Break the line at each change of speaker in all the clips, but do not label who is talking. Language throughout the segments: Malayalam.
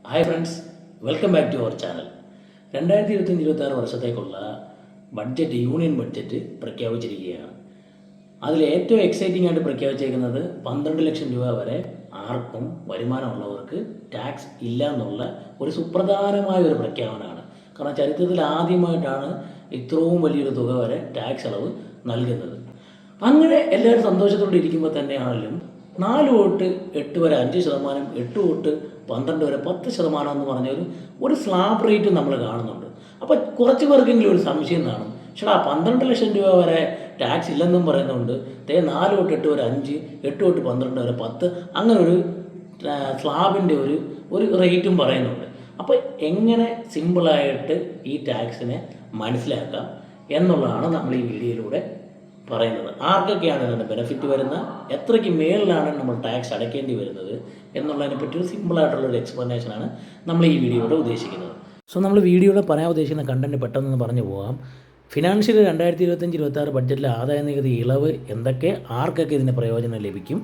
Hi friends, welcome back to our channel. 2025-26 വർഷത്തേക്കുള്ള ബഡ്ജറ്റ്, യൂണിയൻ ബഡ്ജറ്റ് പ്രഖ്യാപിച്ചിരിക്കുകയാണ്. അതിൽ ഏറ്റവും എക്സൈറ്റിംഗ് ആയിട്ട് പ്രഖ്യാപിച്ചേക്കുന്നത് 12 ലക്ഷം രൂപ വരെ ആർക്കും വരുമാനമുള്ളവർക്ക് ടാക്സ് ഇല്ല എന്നുള്ള ഒരു സുപ്രധാനമായ ഒരു പ്രഖ്യാപനമാണ്. കാരണം ചരിത്രത്തിൽ ആദ്യമായിട്ടാണ് ഇത്രയും വലിയൊരു തുക വരെ ടാക്സ് ഇളവ് നൽകുന്നത്. അങ്ങനെ എല്ലാവരും സന്തോഷത്തോടെ ഇരിക്കുമ്പോൾ തന്നെയാണെങ്കിലും 4 തൊട്ട് 8 വരെ 5%, 8 തൊട്ട് 12 വരെ 10% എന്ന് പറഞ്ഞൊരു സ്ലാബ് റേറ്റ് നമ്മൾ കാണുന്നുണ്ട്. അപ്പോൾ കുറച്ച് പേർക്കെങ്കിലും ഒരു സംശയം കാണും, ചേട്ടാ 12 ലക്ഷം രൂപ വരെ ടാക്സ് ഇല്ലെന്നും പറയുന്നുണ്ട്, 4 തൊട്ട് 8 വരെ 5, 8 തൊട്ട് 12 വരെ 10, അങ്ങനെ ഒരു സ്ലാബിൻ്റെ ഒരു റേറ്റും പറയുന്നുണ്ട്. അപ്പോൾ എങ്ങനെ സിമ്പിളായിട്ട് ഈ ടാക്സിനെ മനസ്സിലാക്കാം എന്നുള്ളതാണ് നമ്മൾ ഈ വീഡിയോയിലൂടെ പറയുന്നത്. ആർക്കൊക്കെയാണ് ഇതിൻ്റെ ബെനിഫിറ്റ് വരുന്നത്, എത്രയ്ക്ക് മേളിലാണ് നമ്മൾ ടാക്സ് അടയ്ക്കേണ്ടി വരുന്നത് എന്നുള്ളതിനെ പറ്റി ഒരു സിമ്പിളായിട്ടുള്ളൊരു എക്സ്പ്ലനേഷനാണ് നമ്മൾ ഈ വീഡിയോയുടെ ഉദ്ദേശിക്കുന്നത്. സോ നമ്മൾ വീഡിയോയുടെ പറയാൻ ഉദ്ദേശിക്കുന്ന കണ്ടൻറ്റ് പെട്ടെന്ന് പറഞ്ഞു പോകാം. ഫിനാൻഷ്യൽ 2025-26 ബഡ്ജറ്റിലെ ആദായ നികുതി ഇളവ് എന്തൊക്കെ, ആർക്കൊക്കെ ഇതിൻ്റെ പ്രയോജനം ലഭിക്കും,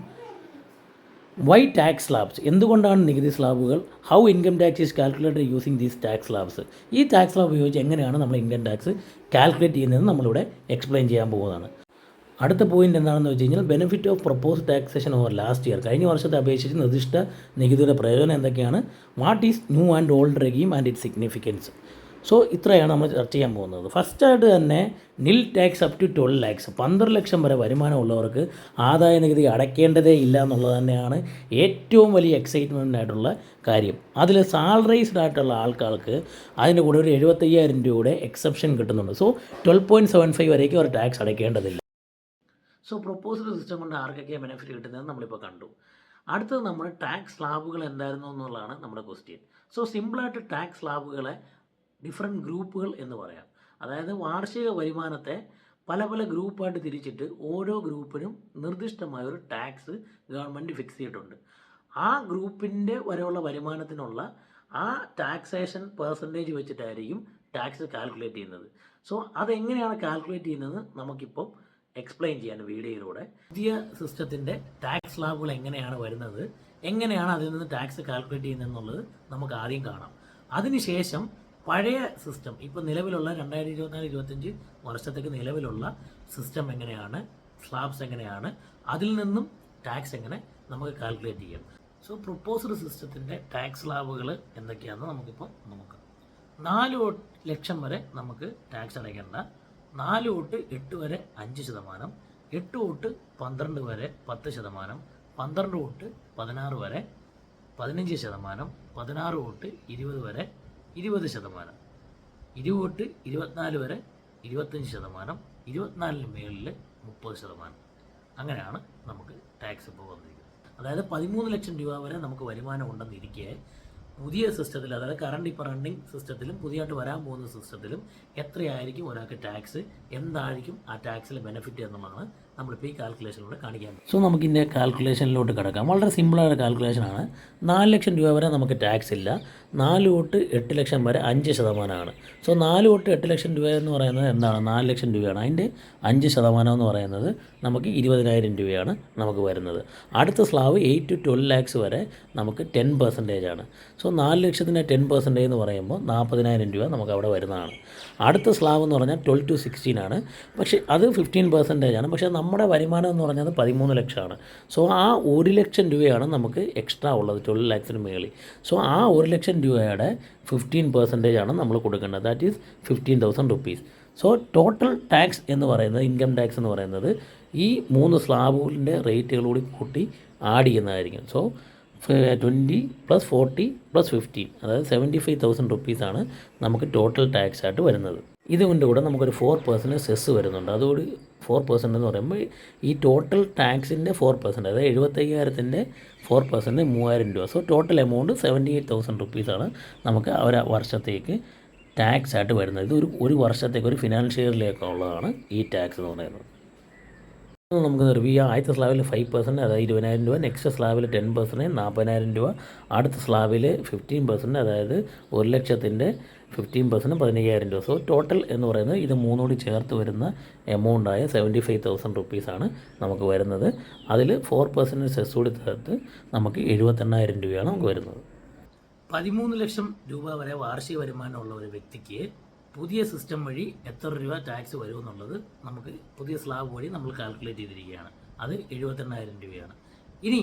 വൈ ടാക്സ് സ്ലാബ്സ്, എന്തുകൊണ്ടാണ് നികുതി സ്ലാബുകൾ, how income tax is calculated using these tax slabs, ഈ ടാക്സ് സ്ലാബ് ഉപയോഗിച്ച് എങ്ങനെയാണ് നമ്മൾ ഇൻകം ടാക്സ് കാൽക്കുലേറ്റ് ചെയ്യുന്നതെന്ന് നമ്മളിവിടെ എക്സ്പ്ലെയിൻ ചെയ്യാൻ പോകുന്നതാണ്. അടുത്ത പോയിന്റ് എന്താണെന്ന് വെച്ച് കഴിഞ്ഞാൽ benefit of propose taxation over last year, കഴിഞ്ഞ വർഷത്തെ അപേക്ഷിച്ച് നിർദ്ദിഷ്ട നികുതിയുടെ പ്രയോജനം എന്തൊക്കെയാണ്, what is new and old regime and it significance. So ഇത്രയാണ് നമ്മൾ ചർച്ച ചെയ്യാൻ പോകുന്നത്. ഫസ്റ്റായിട്ട് തന്നെ nil tax up to 12 lakhs, 12 ലക്ഷം വരെ വരുമാനമുള്ളവർക്ക് ആദായ നികുതി അടയ്ക്കേണ്ടതേ ഇല്ല എന്നുള്ളത് തന്നെയാണ് ഏറ്റവും വലിയ എക്സൈറ്റ്മെൻ്റ് ആയിട്ടുള്ള കാര്യം. അതിൽ സാലറൈസ്ഡ് ആയിട്ടുള്ള ആൾക്കാർക്ക് അതിൻ്റെ കൂടെ ഒരു 75,000 രൂപയുടെ എക്സെപ്ഷൻ കിട്ടുന്നുണ്ട്. സോ 12.75 വരേക്കും അവർ ടാക്സ് അടയ്ക്കേണ്ടതില്ല. സോ പ്രൊപ്പോസ്ഡ് സിസ്റ്റം കൊണ്ട് ആർക്കൊക്കെ ബെനിഫിറ്റ് കിട്ടുന്നതെന്ന് നമ്മളിപ്പോൾ കണ്ടു. അടുത്തത് നമ്മൾ ടാക്സ് സ്ലാബുകൾ എന്തായിരുന്നു എന്നുള്ളതാണ് നമ്മുടെ ക്വസ്റ്റ്യൻ. സോ സിമ്പിളായിട്ട് ടാക്സ് സ്ലാബുകളെ ഡിഫറെൻറ്റ് ഗ്രൂപ്പുകൾ എന്ന് പറയാം. അതായത് വാർഷിക വരുമാനത്തെ പല പല ഗ്രൂപ്പായിട്ട് തിരിച്ചിട്ട് ഓരോ ഗ്രൂപ്പിനും നിർദ്ദിഷ്ടമായ ഒരു ടാക്സ് ഗവൺമെൻറ് ഫിക്സ് ചെയ്തിട്ടുണ്ട്. ആ ഗ്രൂപ്പിൻ്റെ വരെയുള്ള വരുമാനത്തിനുള്ള ആ ടാക്സേഷൻ പെർസെൻറ്റേജ് വെച്ചിട്ടായിരിക്കും ടാക്സ് കാൽക്കുലേറ്റ് ചെയ്യുന്നത്. സോ അതെങ്ങനെയാണ് കാൽക്കുലേറ്റ് ചെയ്യുന്നത് നമുക്കിപ്പം എക്സ്പ്ലെയിൻ ചെയ്യാൻ വീഡിയോയിലൂടെ. പുതിയ സിസ്റ്റത്തിൻ്റെ ടാക്സ് സ്ലാബുകൾ എങ്ങനെയാണ് വരുന്നത്, എങ്ങനെയാണ് അതിൽ നിന്ന് ടാക്സ് കാൽക്കുലേറ്റ് ചെയ്യുന്നത് എന്നുള്ളത് നമുക്ക് ആദ്യം കാണാം. അതിനുശേഷം പഴയ സിസ്റ്റം, ഇപ്പോൾ നിലവിലുള്ള 2024-25 വർഷത്തേക്ക് നിലവിലുള്ള സിസ്റ്റം എങ്ങനെയാണ്, സ്ലാബ്സ് എങ്ങനെയാണ്, അതിൽ നിന്നും ടാക്സ് എങ്ങനെ നമുക്ക് കാൽക്കുലേറ്റ് ചെയ്യാം. സോ പ്രൊപ്പോസ്ഡ് സിസ്റ്റത്തിൻ്റെ ടാക്സ് സ്ലാബുകൾ എന്തൊക്കെയാണെന്ന് നമുക്കിപ്പോൾ നോക്കാം. 4 ലക്ഷം വരെ നമുക്ക് ടാക്സ് അടയ്ക്കേണ്ട, 4 തൊട്ട് 8 വരെ 5%, 8 തൊട്ട് 12 വരെ 10%, 12 തൊട്ട് 16 വരെ 15%, 16 തൊട്ട് 20 വരെ 20%, 20 തൊട്ട് 24 വരെ 25%, 24-ന് മേളിൽ 30%. അങ്ങനെയാണ് നമുക്ക് ടാക്സ് ഇപ്പോൾ വന്നിരിക്കുന്നത്. അതായത് 13 ലക്ഷം രൂപ വരെ നമുക്ക് വരുമാനം ഉണ്ടെന്നിരിക്കെ പുതിയ സിസ്റ്റത്തിൽ, അതായത് കറണ്ട് ഇപ്പോൾ റണ്ണിങ് സിസ്റ്റത്തിലും പുതിയതായിട്ട് വരാൻ പോകുന്ന സിസ്റ്റത്തിലും എത്രയായിരിക്കും ഒരാൾക്ക് ടാക്സ്, എന്തായിരിക്കും ആ ടാക്സിൽ ബെനിഫിറ്റ് എന്നുള്ളതാണ് നമ്മളിപ്പോൾ ഈ കാൽക്കുലേഷനിലൂടെ കാണിക്കാൻ. സോ നമുക്കിൻ്റെ കാൽക്കുലേഷനിലോട്ട് കിടക്കാം. വളരെ സിമ്പിളായ കാൽക്കുലേഷനാണ്. 4 ലക്ഷം രൂപ വരെ നമുക്ക് ടാക്സ് ഇല്ല, 4 തൊട്ട് 8 ലക്ഷം വരെ 5%. സോ 4 തൊട്ട് 8 ലക്ഷം രൂപ എന്ന് പറയുന്നത് എന്താണ്, 4 ലക്ഷം രൂപയാണ്. അതിൻ്റെ 5% എന്ന് പറയുന്നത് നമുക്ക് 20,000 രൂപയാണ് നമുക്ക് വരുന്നത്. അടുത്ത സ്ലാബ് 8 to 12 ലാക്സ് വരെ നമുക്ക് 10% ആണ്. സോ 4 ലക്ഷത്തിൻ്റെ 10% എന്ന് പറയുമ്പോൾ 40,000 രൂപ നമുക്ക് അവിടെ വരുന്നതാണ്. അടുത്ത സ്ലാബ് എന്ന് പറഞ്ഞാൽ 12 to 16 ആണ്. പക്ഷേ അത് 15% ആണ്. പക്ഷേ നമ്മുടെ വരുമാനം എന്ന് പറഞ്ഞത് 13 ലക്ഷമാണ്. സോ ആ 1 ലക്ഷം രൂപയാണ് നമുക്ക് എക്സ്ട്രാ ഉള്ളത് 12 ലാക്സിന് മേളിൽ. സോ ആ 1 ലക്ഷം രൂപയുടെ 15% ആണ് നമ്മൾ കൊടുക്കേണ്ടത്. That is 15,000 rupees. So total tax എന്ന് പറയുന്നത്, ഇൻകം ടാക്സ് എന്ന് പറയുന്നത് ഈ 3 സ്ലാബുകളുടെ റേറ്റുകളൂടി കൂട്ടി ആഡ് ചെയ്യുന്നതായിരിക്കും. സോ 20 + 40 + 15, അതായത് 75,000 റുപ്പീസാണ് നമുക്ക് ടോട്ടൽ ടാക്സ് ആയിട്ട് വരുന്നത്. ഇതുകൊണ്ട് കൂടെ നമുക്കൊരു 4% സെസ് വരുന്നുണ്ട്. അതുകൂടി 4% എന്ന് പറയുമ്പോൾ ഈ ടോട്ടൽ ടാക്സിൻ്റെ 4%, അതായത് 75,000-ൻ്റെ 4% 3,000 രൂപ. സോ ടോട്ടൽ എമൗണ്ട് 78,000 റുപ്പീസാണ് നമുക്ക് ഒരു വർഷത്തേക്ക് ടാക്സ് ആയിട്ട് വരുന്നത്. ഇത് ഒരു വർഷത്തേക്ക് ഒരു ഫിനാൻഷ്യൽ ഇയറിലേക്കുള്ളതാണ് ഈ ടാക്സ് എന്ന് പറയുന്നത്. നമുക്ക് റിവ്യൂ ചെയ്യാം. ആദ്യത്തെ സ്ലാബിൽ 5%, അതായത് 20,000 രൂപ. നെക്സ്റ്റ് സ്ലാബിൽ 10%, 40,000 രൂപ. അടുത്ത സ്ലാബിൽ 15%, അതായത് 1 ലക്ഷത്തിൻ്റെ 15%, 15,000 രൂപ. സോ ടോട്ടൽ എന്ന് പറയുന്നത് ഇത് മൂന്നുകൂടി ചേർത്ത് വരുന്ന എമൗണ്ടായ 75,000 റുപ്പീസാണ് നമുക്ക് വരുന്നത്. അതിൽ 4% സെസ് കൂടി ചേർത്ത് നമുക്ക് 78,000 രൂപയാണ് നമുക്ക് വരുന്നത്. 13,00,000 രൂപ വരെ വാർഷിക വരുമാനമുള്ള ഒരു വ്യക്തിക്ക് പുതിയ സിസ്റ്റം വഴി എത്ര രൂപ ടാക്സ് വരുമെന്നുള്ളത് നമുക്ക് പുതിയ സ്ലാബ് വഴി നമ്മൾ കാൽക്കുലേറ്റ് ചെയ്തിരിക്കുകയാണ്. അത് 78,000 രൂപയാണ്. ഇനി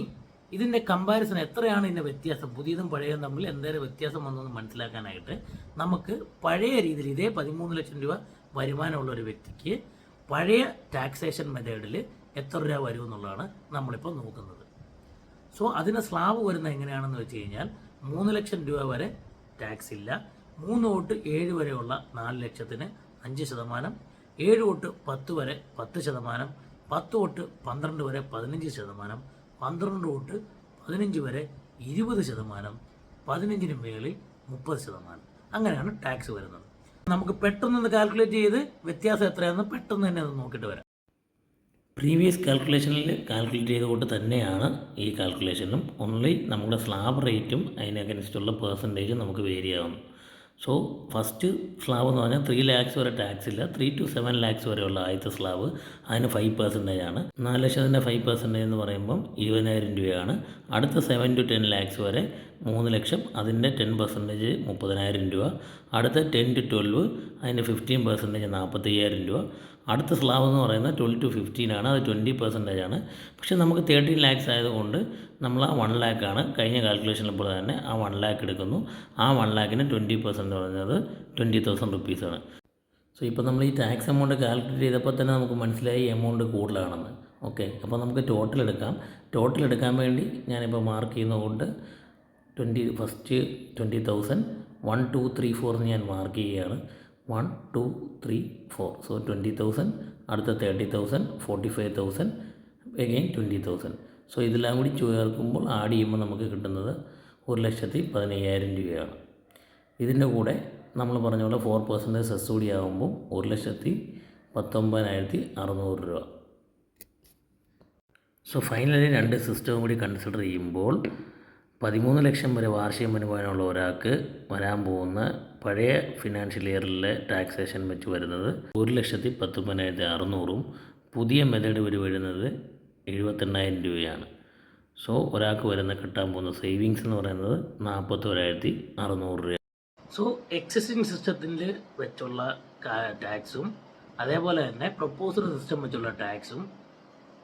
ഇതിൻ്റെ കമ്പാരിസൺ എത്രയാണ് ഇതിൻ്റെ വ്യത്യാസം, പുതിയതും പഴയതും തമ്മിൽ എന്തെങ്കിലും വ്യത്യാസം വന്നതെന്ന് മനസ്സിലാക്കാനായിട്ട് നമുക്ക് പഴയ രീതിയിൽ ഇതേ 13,00,000 രൂപ വരുമാനമുള്ള ഒരു വ്യക്തിക്ക് പഴയ ടാക്സേഷൻ മെത്തേഡിൽ എത്ര രൂപ വരുമെന്നുള്ളതാണ് നമ്മളിപ്പോൾ നോക്കുന്നത്. സോ അതിന് സ്ലാബ് വരുന്നത് എങ്ങനെയാണെന്ന് വെച്ച് കഴിഞ്ഞാൽ 3,00,000 രൂപ വരെ ടാക്സ് ഇല്ല, 3 തൊട്ട് 7 വരെയുള്ള 4,00,000-ന് 5%, 7 തൊട്ട് 10 വരെ 10%, 10 തൊട്ട് 12 വരെ 15%, 12 തൊട്ട് 15 വരെ 20%, 15-ന് മേളിൽ 30%. അങ്ങനെയാണ് ടാക്സ് വരുന്നത്. നമുക്ക് പെട്ടെന്ന് കാൽക്കുലേറ്റ് ചെയ്ത് വ്യത്യാസം എത്രയാണെന്ന് പെട്ടെന്ന് തന്നെ അത് നോക്കിയിട്ട് വരാം. പ്രീവിയസ് കാൽക്കുലേഷനിൽ കാൽക്കുലേറ്റ് ചെയ്തുകൊണ്ട് തന്നെയാണ് ഈ കാൽക്കുലേഷനും. ഓൺലി നമ്മുടെ സ്ലാബ് റേറ്റും അതിനനുസരിച്ചുള്ള പെർസെൻറ്റേജും നമുക്ക് വേരി ആവുന്നു. സോ ഫസ്റ്റ് സ്ലാബ് എന്ന് പറഞ്ഞാൽ 3 lakhs വരെ ടാക്സ് ഇല്ല. 3 to 7 lakhs വരെയുള്ള ആദ്യത്തെ സ്ലാബ് അതിന് 5% ആണ്. 4,00,000-ൻ്റെ 5% എന്ന് പറയുമ്പം 20,000 രൂപയാണ്. അടുത്ത 7 to 10 lakhs വരെ 3,00,000, അതിൻ്റെ 10% 30,000 രൂപ. അടുത്ത 10 to 12 അതിൻ്റെ 15% 45,000 രൂപ. അടുത്ത സ്ലാബ് എന്ന് പറയുന്നത് 12 to 15 ആണ്, അത് 20% ആണ്. പക്ഷേ നമുക്ക് 13 lakhs ആയതുകൊണ്ട് നമ്മൾ ആ 1 lakh ആണ് കഴിഞ്ഞ കാൽക്കുലേഷനിൽ പോലെ തന്നെ ആ 1 lakh എടുക്കുന്നു. ആ 1 lakhന് 20% എന്ന് പറയുന്നത് 20,000 റുപ്പീസാണ്. സോ ഇപ്പോൾ നമ്മൾ ഈ ടാക്സ് എമൗണ്ട് കാൽക്കുലേറ്റ് ചെയ്തപ്പോൾ തന്നെ നമുക്ക് മനസ്സിലായി എമൗണ്ട് കൂടുതലാണെന്ന്. ഓക്കെ, അപ്പോൾ നമുക്ക് ടോട്ടൽ എടുക്കാം. ടോട്ടൽ എടുക്കാൻ വേണ്ടി ഞാനിപ്പോൾ മാർക്ക് ചെയ്യുന്നതുകൊണ്ട് ഫസ്റ്റ് 20,000 1 2 3 4 എന്ന് ഞാൻ മാർക്ക് ചെയ്യുകയാണ്. 1 2 3 4. സോ 20,000, അടുത്ത 30,000, 45,000, അഗെയിൻ 20,000. സോ ഇതെല്ലാം കൂടി ചേർക്കുമ്പോൾ ആഡ് ചെയ്യുമ്പോൾ നമുക്ക് കിട്ടുന്നത് 1,15,000 രൂപയാണ്. ഇതിൻ്റെ കൂടെ നമ്മൾ പറഞ്ഞ പോലെ 4% സെസ് കൂടി ആകുമ്പോൾ 1,19,600 രൂപ. സോ ഫൈനലി 2 സിസ്റ്റവും കൂടി കൺസിഡർ ചെയ്യുമ്പോൾ 13,00,000 വരെ വാർഷിക വരുമാനമുള്ള ഒരാൾക്ക് വരാൻ പോകുന്ന പഴയ ഫിനാൻഷ്യൽ ഇയറിലെ ടാക്സേഷൻ വെച്ച് വരുന്നത് 1,19,600-ഉം പുതിയ മെത്തേഡ് വഴി വരുന്നത് 78,000 രൂപയാണ്. സോ ഒരാൾക്ക് കിട്ടാൻ പോകുന്ന സേവിങ്സ് എന്ന് പറയുന്നത് 41,600 രൂപ. സോ എക്സിസ്റ്റിംഗ് സിസ്റ്റത്തിൽ വെച്ചുള്ള ടാക്സും അതേപോലെ തന്നെ പ്രൊപ്പോസ്ഡ് സിസ്റ്റം വെച്ചുള്ള ടാക്സും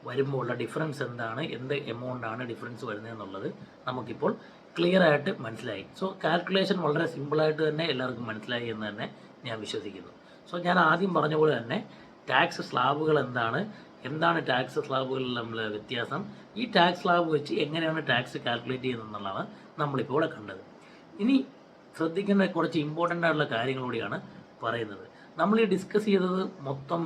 വരുമ്പോൾ ഉള്ള ഡിഫറൻസ് എന്താണ്, എന്ത് എമൗണ്ടാണ് ഡിഫറൻസ് വരുന്നതെന്നുള്ളത് നമുക്കിപ്പോൾ ക്ലിയർ ആയിട്ട് മനസ്സിലായി. സോ കാൽക്കുലേഷൻ വളരെ സിമ്പിളായിട്ട് തന്നെ എല്ലാവർക്കും മനസ്സിലായി എന്ന് തന്നെ ഞാൻ വിശ്വസിക്കുന്നു. സോ ഞാൻ ആദ്യം പറഞ്ഞ പോലെ തന്നെ ടാക്സ് സ്ലാബുകൾ എന്താണ് ടാക്സ് സ്ലാബുകളിൽ നമ്മൾ വ്യത്യാസം, ഈ ടാക്സ് സ്ലാബ് വെച്ച് എങ്ങനെയാണ് ടാക്സ് കാൽക്കുലേറ്റ് ചെയ്യുന്നതെന്നുള്ളതാണ് നമ്മളിപ്പോൾ ഇവിടെ കണ്ടത്. ഇനി ശ്രദ്ധിക്കേണ്ട കുറച്ച് ഇമ്പോർട്ടൻ്റ് ആയിട്ടുള്ള കാര്യങ്ങളൂടെയാണ് പറയുന്നത്. നമ്മൾ ഈ ഡിസ്കസ് ചെയ്തത് മൊത്തം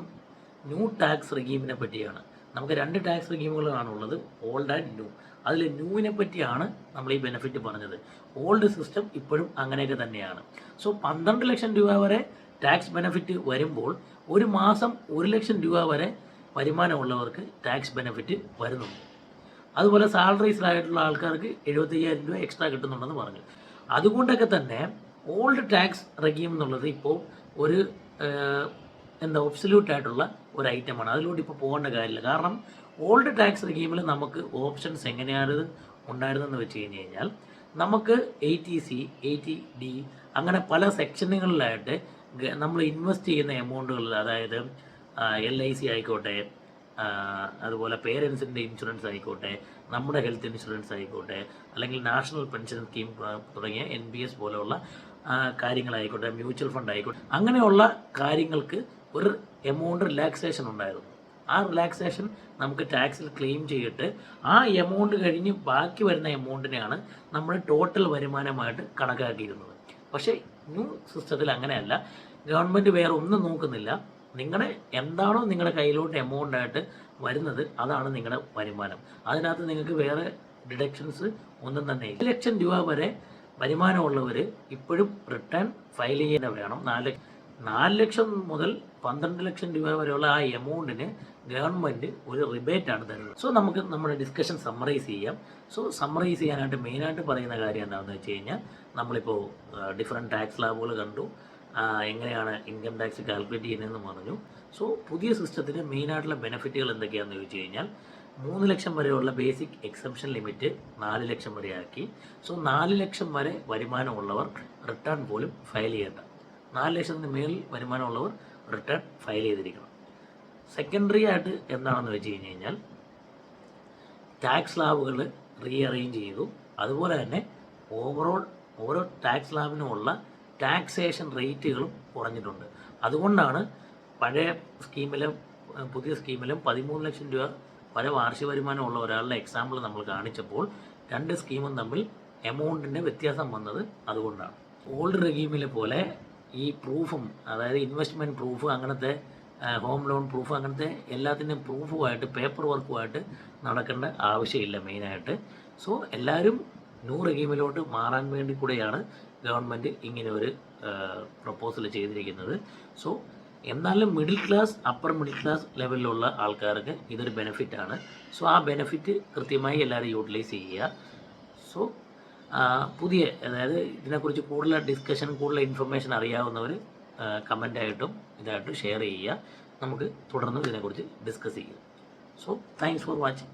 ന്യൂ ടാക്സ് റെഗീമിനെ പറ്റിയാണ്. നമുക്ക് 2 ടാക്സ് റെഗീമുകളാണുള്ളത്, ഓൾഡ് ആൻഡ് ന്യൂ. അതിൽ ന്യൂവിനെ പറ്റിയാണ് നമ്മൾ ഈ ബെനിഫിറ്റ് പറഞ്ഞത്. ഓൾഡ് സിസ്റ്റം ഇപ്പോഴും അങ്ങനെയൊക്കെ തന്നെയാണ്. സോ 12,00,000 രൂപ വരെ ടാക്സ് ബെനിഫിറ്റ് വരുമ്പോൾ ഒരു മാസം 1,00,000 രൂപ വരെ വരുമാനമുള്ളവർക്ക് ടാക്സ് ബെനിഫിറ്റ് വരുന്നുണ്ട്. അതുപോലെ സാലറീസിലായിട്ടുള്ള ആൾക്കാർക്ക് 75,000 രൂപ എക്സ്ട്രാ കിട്ടുന്നുണ്ടെന്ന് പറഞ്ഞു. അതുകൊണ്ടൊക്കെ തന്നെ ഓൾഡ് ടാക്സ് റെഗീം എന്നുള്ളത് ഇപ്പോൾ ഒരു ഒബ്സല്യൂട്ട് ആയിട്ടുള്ള ഒരു ഐറ്റമാണ്. അതിലൂടെ ഇപ്പോൾ പോകേണ്ട കാര്യമില്ല. കാരണം ഓൾഡ് ടാക്സ് റെഗീമിൽ നമുക്ക് ഓപ്ഷൻസ് എങ്ങനെയാണ് ഉണ്ടായിരുന്നതെന്ന് വെച്ച് കഴിഞ്ഞാൽ നമുക്ക് 80C 80D അങ്ങനെ പല സെക്ഷനുകളിലായിട്ട് നമ്മൾ ഇൻവെസ്റ്റ് ചെയ്യുന്ന എമൗണ്ടുകളിൽ, അതായത് LIC ആയിക്കോട്ടെ, അതുപോലെ പേരൻസിൻ്റെ ഇൻഷുറൻസ് ആയിക്കോട്ടെ, നമ്മുടെ ഹെൽത്ത് ഇൻഷുറൻസ് ആയിക്കോട്ടെ, അല്ലെങ്കിൽ നാഷണൽ പെൻഷൻ സ്കീം തുടങ്ങിയ NPS പോലെയുള്ള കാര്യങ്ങളായിക്കോട്ടെ, മ്യൂച്വൽ ഫണ്ട് ആയിക്കോട്ടെ, അങ്ങനെയുള്ള കാര്യങ്ങൾക്ക് ഒരു എമൗണ്ട് റിലാക്സേഷൻ ഉണ്ടായിരുന്നു. ആ റിലാക്സേഷൻ നമുക്ക് ടാക്സിൽ ക്ലെയിം ചെയ്തിട്ട് ആ എമൗണ്ട് കഴിഞ്ഞ് ബാക്കി വരുന്ന എമൗണ്ടിനെയാണ് നമ്മൾ ടോട്ടൽ വരുമാനമായിട്ട് കണക്കാക്കിയിരുന്നത്. പക്ഷേ ന്യൂ സിസ്റ്റത്തിൽ അങ്ങനെയല്ല. ഗവൺമെൻറ് വേറെ ഒന്നും നോക്കുന്നില്ല. നിങ്ങളുടെ എന്താണോ നിങ്ങളുടെ കയ്യിലോട്ട് എമൗണ്ടായിട്ട് വരുന്നത് അതാണ് നിങ്ങളുടെ വരുമാനം. അതിനകത്ത് നിങ്ങൾക്ക് വേറെ ഡിഡക്ഷൻസ് ഒന്നും തന്നെ ഇല്ല. 1,00,000 രൂപ വരെ വരുമാനമുള്ളവർ ഇപ്പോഴും റിട്ടേൺ ഫയൽ ചെയ്യേണ്ട വേണം. 4,00,000 മുതൽ 12,00,000 രൂപ വരെയുള്ള ആ എമൗണ്ടിന് ഗവൺമെൻറ് ഒരു റിബേറ്റാണ് തരുന്നത്. സോ നമുക്ക് നമ്മുടെ ഡിസ്കഷൻ സമ്മറൈസ് ചെയ്യാം. സോ സമ്മറൈസ് ചെയ്യാനായിട്ട് മെയിനായിട്ട് പറയുന്ന കാര്യം എന്താണെന്ന് വെച്ച് കഴിഞ്ഞാൽ, നമ്മളിപ്പോൾ ഡിഫറെൻറ്റ് ടാക്സ് സ്ലാബുകൾ കണ്ടു, എങ്ങനെയാണ് ഇൻകം ടാക്സ് കാൽക്കുലേറ്റ് ചെയ്യുന്നതെന്ന് പറഞ്ഞു. സോ പുതിയ സിസ്റ്റത്തിന് മെയിനായിട്ടുള്ള ബെനിഫിറ്റുകൾ എന്തൊക്കെയാണെന്ന് ചോദിച്ചു കഴിഞ്ഞാൽ, 3 ലക്ഷം വരെയുള്ള ബേസിക് എക്സംഷൻ ലിമിറ്റ് 4 ലക്ഷം വരെ ആക്കി. സോ 4 ലക്ഷം വരെ വരുമാനമുള്ളവർ റിട്ടേൺ പോലും ഫയൽ ചെയ്യേണ്ട. 4 ലക്ഷത്തിന് മേൽ വരുമാനമുള്ളവർ റിട്ടേൺ ഫയൽ ചെയ്തിരിക്കണം. സെക്കൻഡറി ആയിട്ട് എന്താണെന്ന് വെച്ച് കഴിഞ്ഞ് കഴിഞ്ഞാൽ ടാക്സ് സ്ലാബുകൾ റീഅറേഞ്ച് ചെയ്തു. അതുപോലെ തന്നെ ഓവറോൾ ഓരോ ടാക്സ് സ്ലാബിനുമുള്ള ടാക്സേഷൻ റേറ്റുകളും കുറഞ്ഞിട്ടുണ്ട്. അതുകൊണ്ടാണ് പഴയ സ്കീമിലും പുതിയ സ്കീമിലും 13 ലക്ഷം രൂപ വരെ വാർഷിക വരുമാനമുള്ള ഒരാളുടെ എക്സാമ്പിൾ നമ്മൾ കാണിച്ചപ്പോൾ രണ്ട് സ്കീമും തമ്മിൽ എമൗണ്ടിൻ്റെ വ്യത്യാസം വന്നത് അതുകൊണ്ടാണ്. ഓൾഡ് റെഗീമിലെ പോലെ ഈ പ്രൂഫും, അതായത് ഇൻവെസ്റ്റ്മെൻറ്റ് പ്രൂഫ്, അങ്ങനത്തെ ഹോം ലോൺ പ്രൂഫ്, അങ്ങനത്തെ എല്ലാത്തിൻ്റെയും പ്രൂഫുമായിട്ട് പേപ്പർ വർക്കുമായിട്ട് നടക്കേണ്ട ആവശ്യമില്ല മെയിനായിട്ട്. സോ എല്ലാവരും ന്യൂ റെഗീമിലോട്ട് മാറാൻ വേണ്ടി കൂടെയാണ് ഗവൺമെൻറ് ഇങ്ങനെ ഒരു പ്രപ്പോസൽ ചെയ്തിരിക്കുന്നത്. സോ എന്നാലും middle class, upper middle class ലെവലിലുള്ള ആൾക്കാർക്ക് ഇതൊരു ബെനിഫിറ്റാണ്. സോ ആ ബെനിഫിറ്റ് കൃത്യമായി എല്ലാവരും യൂട്ടിലൈസ് ചെയ്യുക. സോ പുതിയ, അതായത് ഇതിനെക്കുറിച്ച് കൂടുതൽ ഡിസ്കഷൻ, കൂടുതൽ ഇൻഫർമേഷൻ അറിയാവുന്നവർ കമൻ്റായിട്ടും ഇതായിട്ടും ഷെയർ ചെയ്യുക. നമുക്ക് തുടർന്ന് ഇതിനെക്കുറിച്ച് ഡിസ്കസ് ചെയ്യാം. So thanks for watching.